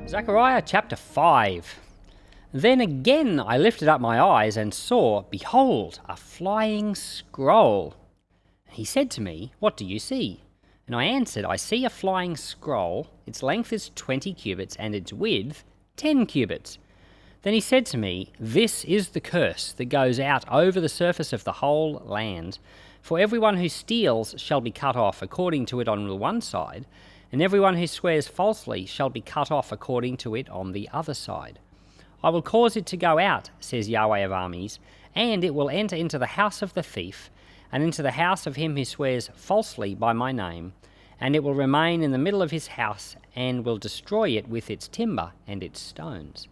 Zechariah chapter 5. Then again I lifted up my eyes and saw, behold, a flying scroll. He said to me, "What do you see?" And I answered, "I see a flying scroll. Its length is 20 cubits and its width 10 cubits. Then he said to me, "This is the curse that goes out over the surface of the whole land. For everyone who steals shall be cut off according to it on the one side, and everyone who swears falsely shall be cut off according to it on the other side. I will cause it to go out, says Yahweh of armies, and it will enter into the house of the thief, and into the house of him who swears falsely by my name, and it will remain in the middle of his house, and will destroy it with its timber and its stones."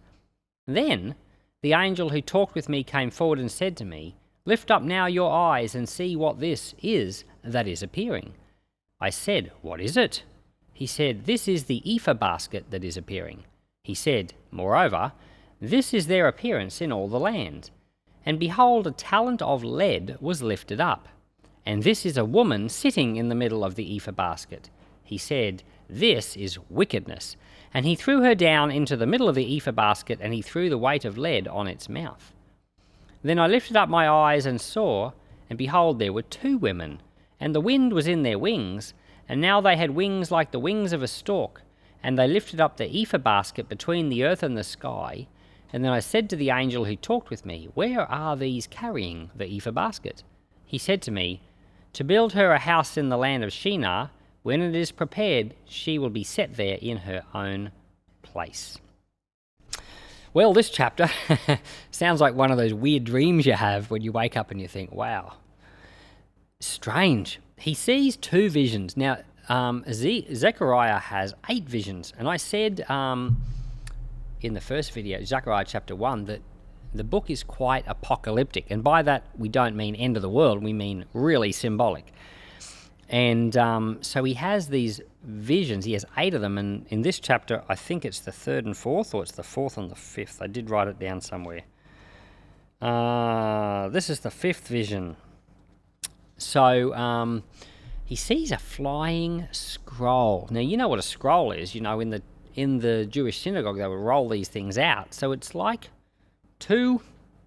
Then the angel who talked with me came forward and said to me, "Lift up now your eyes and see what this is that is appearing." I said, "What is it?" He said, "This is the ephah basket that is appearing." He said, "Moreover, this is their appearance in all the land. And behold, a talent of lead was lifted up, and this is a woman sitting in the middle of the ephah basket." He said, "This is wickedness." And he threw her down into the middle of the ephah basket, and he threw the weight of lead on its mouth. Then I lifted up my eyes and saw, and behold, there were 2 women, and the wind was in their wings, and now they had wings like the wings of a stork, and they lifted up the ephah basket between the earth and the sky. And then I said to the angel who talked with me, "Where are these carrying the ephah basket?" He said to me, "To build her a house in the land of Shinar. When it is prepared, she will be set there in her own place." Well, this chapter sounds like one of those weird dreams you have when you wake up and you think, wow, strange. He sees 2 visions. Now, Zechariah has 8 visions. And I said in the first video, Zechariah chapter 1, that the book is quite apocalyptic. And by that, we don't mean end of the world. We mean really symbolic. And so he has these visions. He has 8 of them. And in this chapter, I think it's the 3rd and 4th, or it's the 4th and the 5th. I did write it down somewhere. This is the 5th vision. So he sees a flying scroll. Now, you know what a scroll is. You know, in the Jewish synagogue, they would roll these things out. So it's like 2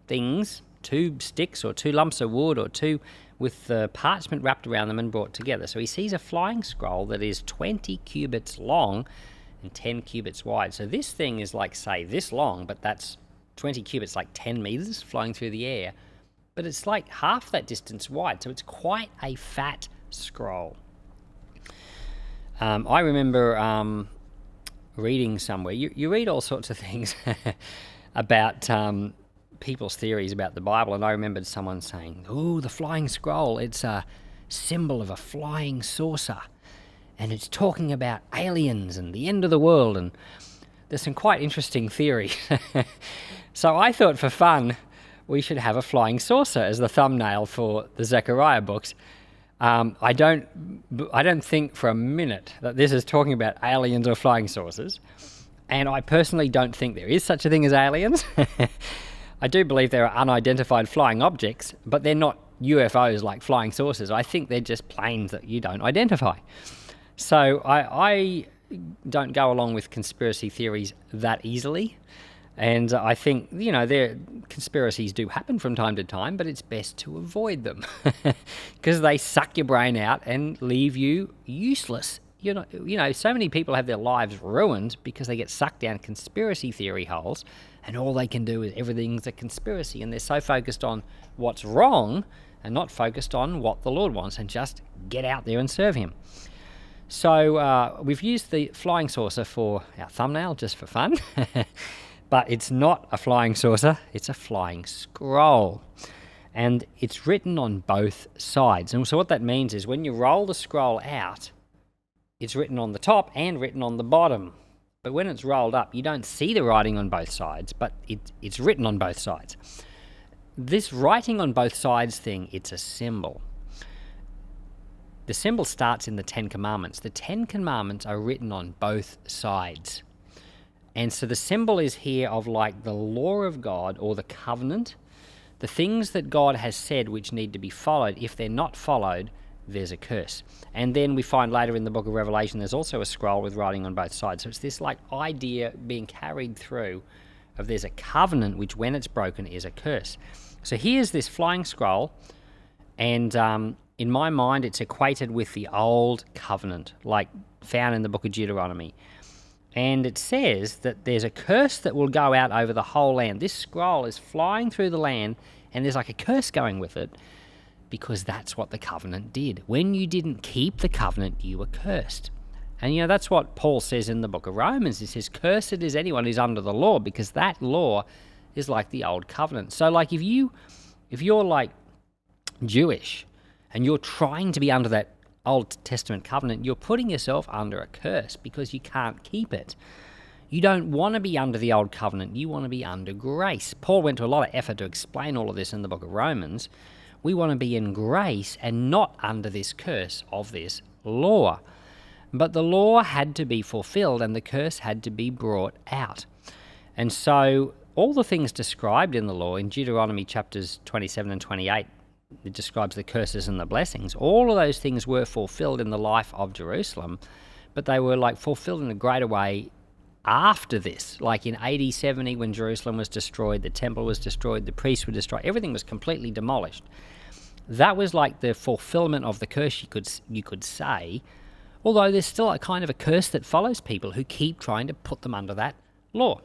things, 2 sticks or 2 lumps of wood or 2 with the parchment wrapped around them and brought together. So he sees a flying scroll that is 20 cubits long and 10 cubits wide. So this thing is like, say, this long, but that's 20 cubits, like 10 meters flying through the air. But it's like half that distance wide, so it's quite a fat scroll. I remember reading somewhere, you read all sorts of things about people's theories about the Bible, and I remembered someone saying, "Oh, the flying scroll, it's a symbol of a flying saucer, and it's talking about aliens and the end of the world," and there's some quite interesting theories. So I thought, for fun, we should have a flying saucer as the thumbnail for the Zechariah books. I don't think for a minute that this is talking about aliens or flying saucers, and I personally don't think there is such a thing as aliens. I do believe there are unidentified flying objects, but they're not UFOs like flying saucers. I think they're just planes that you don't identify. So I don't go along with conspiracy theories that easily. And I think, you know, conspiracies do happen from time to time, but it's best to avoid them because they suck your brain out and leave you useless. You know, so many people have their lives ruined because they get sucked down conspiracy theory holes, and all they can do is everything's a conspiracy, and they're so focused on what's wrong and not focused on what the Lord wants, and just get out there and serve him. So we've used the flying saucer for our thumbnail just for fun. But it's not a flying saucer, it's a flying scroll. And it's written on both sides. And so what that means is when you roll the scroll out, it's written on the top and written on the bottom. But when it's rolled up, you don't see the writing on both sides, but it's written on both sides. This writing on both sides thing, it's a symbol. The symbol starts in the 10 Commandments. The 10 Commandments are written on both sides. And so the symbol is here of like the law of God, or the covenant, the things that God has said which need to be followed. If they're not followed, there's a curse. And then we find later in the book of Revelation there's also a scroll with writing on both sides. So it's this like idea being carried through of there's a covenant which when it's broken is a curse. So here's this flying scroll, and in my mind it's equated with the old covenant, like found in the book of Deuteronomy. And it says that there's a curse that will go out over the whole land. This scroll is flying through the land, and there's like a curse going with it, because that's what the covenant did. When you didn't keep the covenant, you were cursed. And that's what Paul says in the book of Romans. He says, cursed is anyone who's under the law, because that law is like the old covenant. So like if you're like Jewish and you're trying to be under that Old Testament covenant, you're putting yourself under a curse because you can't keep it. You don't want to be under the old covenant. You want to be under grace. Paul went to a lot of effort to explain all of this in the book of Romans. We want to be in grace and not under this curse of this law. But the law had to be fulfilled and the curse had to be brought out. And so all the things described in the law in Deuteronomy chapters 27 and 28, it describes the curses and the blessings. All of those things were fulfilled in the life of Jerusalem, but they were like fulfilled in a greater way after this. Like in AD 70 when Jerusalem was destroyed, the temple was destroyed, the priests were destroyed, everything was completely demolished. That was like the fulfillment of the curse, you could say, although there's still a kind of a curse that follows people who keep trying to put them under that law.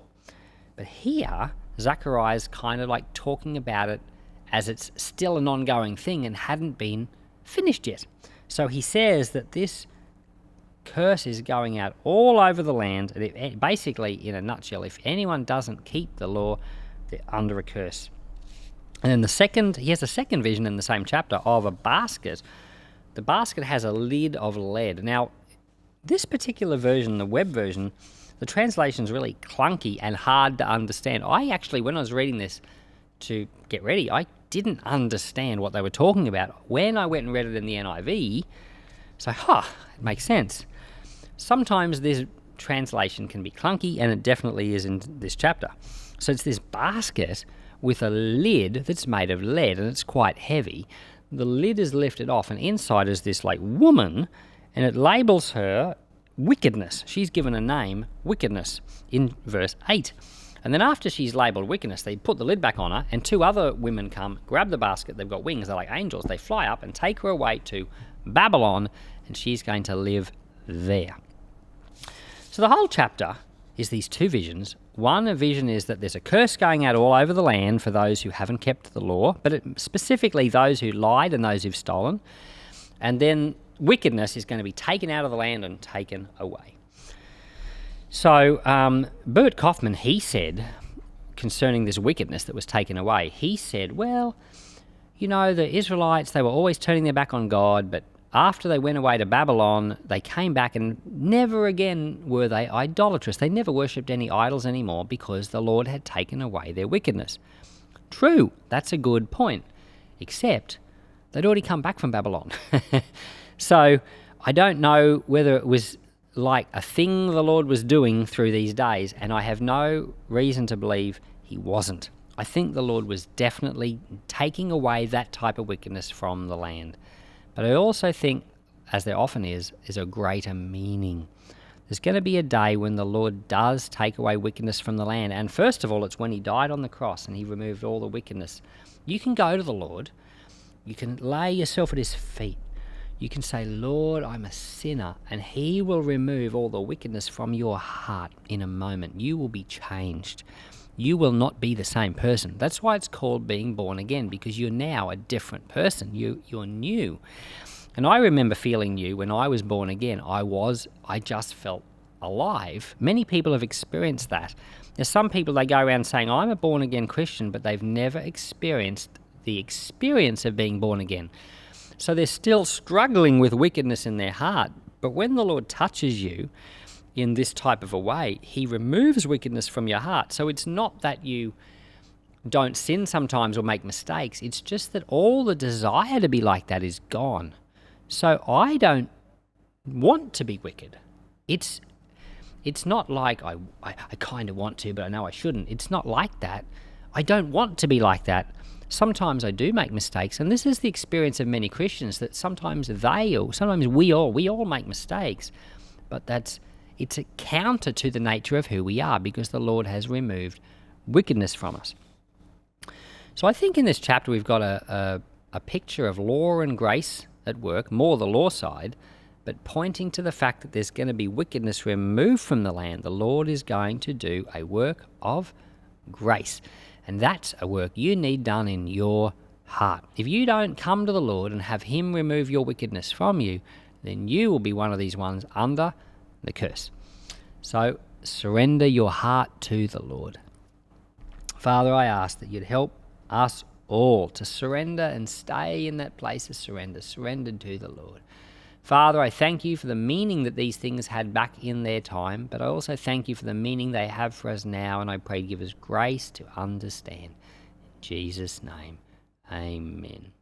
But here, Zechariah is kind of like talking about it as it's still an ongoing thing and hadn't been finished yet. So he says that this curse is going out all over the land. And basically, in a nutshell, if anyone doesn't keep the law, they're under a curse. And then he has a second vision in the same chapter of a basket. The basket has a lid of lead. Now, this particular version, the web version, the translation is really clunky and hard to understand. I actually, when I was reading this to get ready, I didn't understand what they were talking about. When I went and read it in the NIV, so, it makes sense. Sometimes this translation can be clunky, and it definitely is in this chapter. So it's this basket with a lid that's made of lead, and it's quite heavy. The lid is lifted off, and inside is this like woman, and it labels her wickedness. She's given a name, wickedness, in verse 8. And then after she's labelled wickedness, they put the lid back on her, and two other women come, grab the basket. They've got wings. They're like angels. They fly up and take her away to Babylon, and she's going to live there. So the whole chapter is these two visions. One vision is that there's a curse going out all over the land for those who haven't kept the law, but specifically those who lied and those who've stolen. And then wickedness is going to be taken out of the land and taken away. So Bert Kaufman, he said, concerning this wickedness that was taken away, he said, well, the Israelites, they were always turning their back on God, but after they went away to Babylon, they came back and never again were they idolatrous. They never worshipped any idols anymore because the Lord had taken away their wickedness. True, that's a good point, except they'd already come back from Babylon. So I don't know whether it was like a thing the Lord was doing through these days, and I have no reason to believe he wasn't. I think the Lord was definitely taking away that type of wickedness from the land. But I also think, as there often is a greater meaning. There's going to be a day when the Lord does take away wickedness from the land, and first of all, it's when he died on the cross and he removed all the wickedness. You can go to the Lord, you can lay yourself at his feet, you can say, Lord, I'm a sinner, and he will remove all the wickedness from your heart in a moment. You will be changed. You will not be the same person. That's why it's called being born again, because you're now a different person. You're new. And I remember feeling new when I was born again. I just felt alive. Many people have experienced that. There's some people, they go around saying, I'm a born again Christian, but they've never experienced the experience of being born again. So they're still struggling with wickedness in their heart. But when the Lord touches you in this type of a way, he removes wickedness from your heart. So it's not that you don't sin sometimes or make mistakes. It's just that all the desire to be like that is gone. So I don't want to be wicked. It's not like I kind of want to, but I know I shouldn't. It's not like that. I don't want to be like that. Sometimes I do make mistakes, and this is the experience of many Christians, that sometimes we all make mistakes, but it's a counter to the nature of who we are, because the Lord has removed wickedness from us. So I think in this chapter we've got a picture of law and grace at work, more the law side, but pointing to the fact that there's going to be wickedness removed from the land. The Lord is going to do a work of grace, and that's a work you need done in your heart. If you don't come to the Lord and have Him remove your wickedness from you, then you will be one of these ones under the curse. So surrender your heart to the Lord. Father, I ask that you'd help us all to surrender and stay in that place of surrendered to the Lord. Father, I thank you for the meaning that these things had back in their time, but I also thank you for the meaning they have for us now, and I pray give us grace to understand. In Jesus' name, amen.